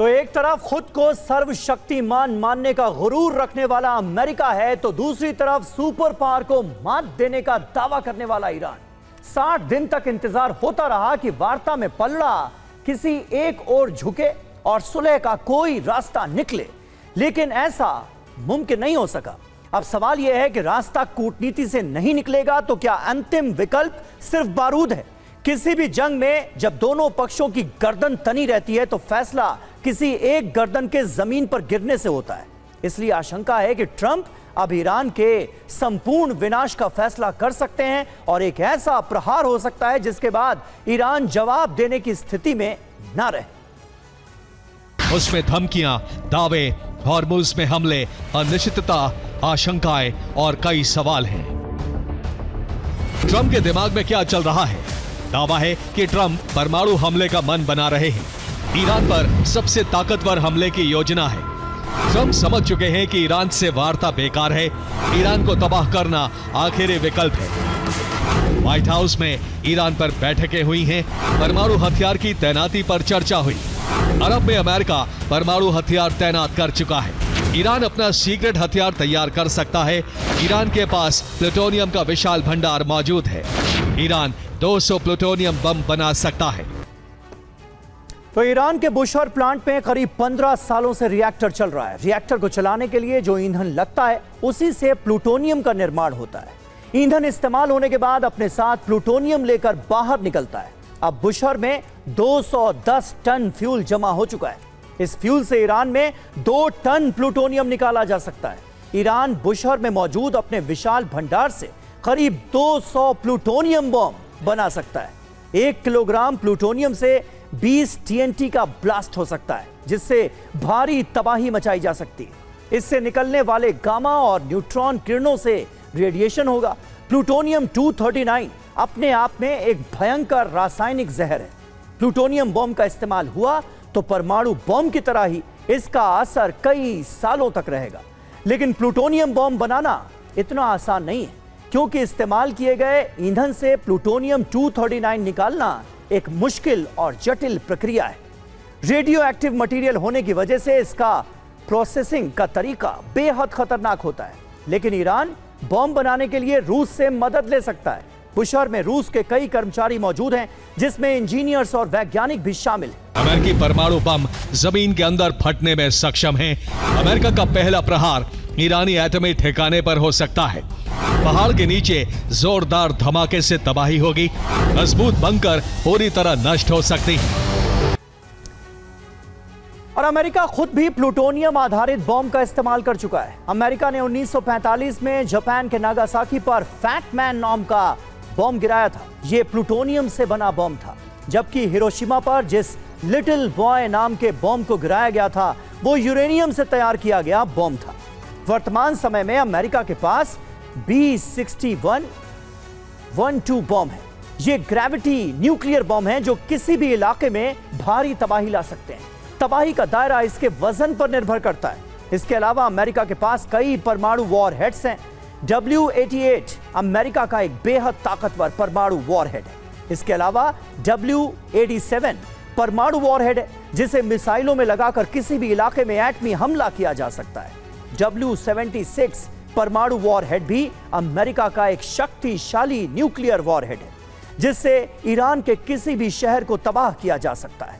तो एक तरफ खुद को सर्वशक्तिमान मानने का गुरूर रखने वाला अमेरिका है, तो दूसरी तरफ सुपर पावर को मात देने का दावा करने वाला ईरान। 60 दिन तक इंतजार होता रहा कि वार्ता में पलड़ा किसी एक ओर झुके और सुलह का कोई रास्ता निकले, लेकिन ऐसा मुमकिन नहीं हो सका। अब सवाल यह है कि रास्ता कूटनीति से नहीं निकलेगा तो क्या अंतिम विकल्प सिर्फ बारूद है? किसी भी जंग में जब दोनों पक्षों की गर्दन तनी रहती है तो फैसला किसी एक गर्दन के जमीन पर गिरने से होता है। इसलिए आशंका है कि ट्रंप अब ईरान के संपूर्ण विनाश का फैसला कर सकते हैं और एक ऐसा प्रहार हो सकता है जिसके बाद ईरान जवाब देने की स्थिति में ना रहे। उसमें धमकियां, दावे, हॉर्मुज़ में हमले, अनिश्चितता, आशंकाएं और कई सवाल हैं। ट्रंप के दिमाग में क्या चल रहा है? दावा है कि ट्रंप परमाणु हमले का मन बना रहे हैं। ईरान पर सबसे ताकतवर हमले की योजना है। ट्रंप समझ चुके हैं कि ईरान से वार्ता बेकार है, ईरान को तबाह करना आखिरी विकल्प है। व्हाइट हाउस में ईरान पर बैठकें हुई हैं, परमाणु हथियार की तैनाती पर चर्चा हुई। अरब में अमेरिका परमाणु हथियार तैनात कर चुका है। ईरान अपना सीक्रेट हथियार तैयार कर सकता है। ईरान के पास प्लूटोनियम का विशाल भंडार मौजूद है। ईरान 200 प्लूटोनियम बम बना सकता है। तो ईरान के बुशहर प्लांट में करीब 15 सालों से रिएक्टर चल रहा है। रिएक्टर को चलाने के लिए जो ईंधन लगता है उसी से प्लूटोनियम का निर्माण होता है। ईंधन इस्तेमाल होने के बाद अपने साथ प्लूटोनियम लेकर बाहर निकलता है। अब बुशहर में 210 टन फ्यूल जमा हो चुका है। इस फ्यूल से ईरान में 2 टन प्लूटोनियम निकाला जा सकता है। ईरान बुशहर में मौजूद अपने विशाल भंडार से करीब 200 प्लूटोनियम बम बना सकता है। 1 किलोग्राम प्लूटोनियम से 20 टीएनटी का ब्लास्ट हो सकता है, जिससे भारी तबाही मचाई जा सकती है। इससे निकलने वाले गामा और न्यूट्रॉन किरणों से रेडिएशन होगा। प्लूटोनियम 239 अपने आप में एक भयंकर रासायनिक जहर है। प्लूटोनियम बम का इस्तेमाल हुआ तो परमाणु बम की तरह ही इसका असर कई सालों तक रहेगा। लेकिन प्लूटोनियम बम बनाना इतना आसान नहीं है, क्योंकि इस्तेमाल किए गए ईंधन से प्लूटोनियम 239 निकालना एक मुश्किल और जटिल प्रक्रिया है। रेडियो एक्टिव मटेरियल होने की वजह से इसका प्रोसेसिंग का तरीका बेहद खतरनाक होता है। लेकिन ईरान बम बनाने के लिए रूस से मदद ले सकता है। बुशहर में रूस के कई कर्मचारी मौजूद हैं, जिसमें इंजीनियर्स और वैज्ञानिक भी शामिल हैं। अमेरिकी परमाणु बम जमीन के अंदर फटने में सक्षम हैं। अमेरिका का पहला प्रहार ईरानी एटमी ठिकाने पर हो सकता है। पहाड़ के नीचे जोरदार धमाके से तबाही होगी। मजबूत बंकर पूरी तरह नष्ट हो सकती है। और अमेरिका खुद भी प्लूटोनियम आधारित बॉम्ब का इस्तेमाल कर चुका है। अमेरिका ने 1945 में जापान के नागासाकी पर फैट मैन नाम का बॉम्ब गिराया था। यह प्लूटोनियम से बना बॉम्ब था, जबकि हिरोशिमा पर जिस लिटिल बॉय नाम के बॉम्ब को गिराया गया था वो यूरेनियम से तैयार किया गया बॉम्ब था। वर्तमान समय में अमेरिका के पास B6112 बॉम्ब है। ये ग्रेविटी न्यूक्लियर बॉम्ब है जो किसी भी इलाके में भारी तबाही ला सकते हैं। तबाही का दायरा इसके वजन पर निर्भर करता है। इसके अलावा अमेरिका के पास कई परमाणु वॉरहेड्स हैं। W88 अमेरिका का एक बेहद ताकतवर परमाणु वॉरहेड है। इसके अलावा W87 परमाणु वॉरहेड है, जिसे मिसाइलों में लगाकर किसी भी इलाके में एटमी हमला किया जा सकता है। W76 परमाणु वॉरहेड भी अमेरिका का एक शक्तिशाली न्यूक्लियर वॉरहेड है, जिससे ईरान के किसी भी शहर को तबाह किया जा सकता है।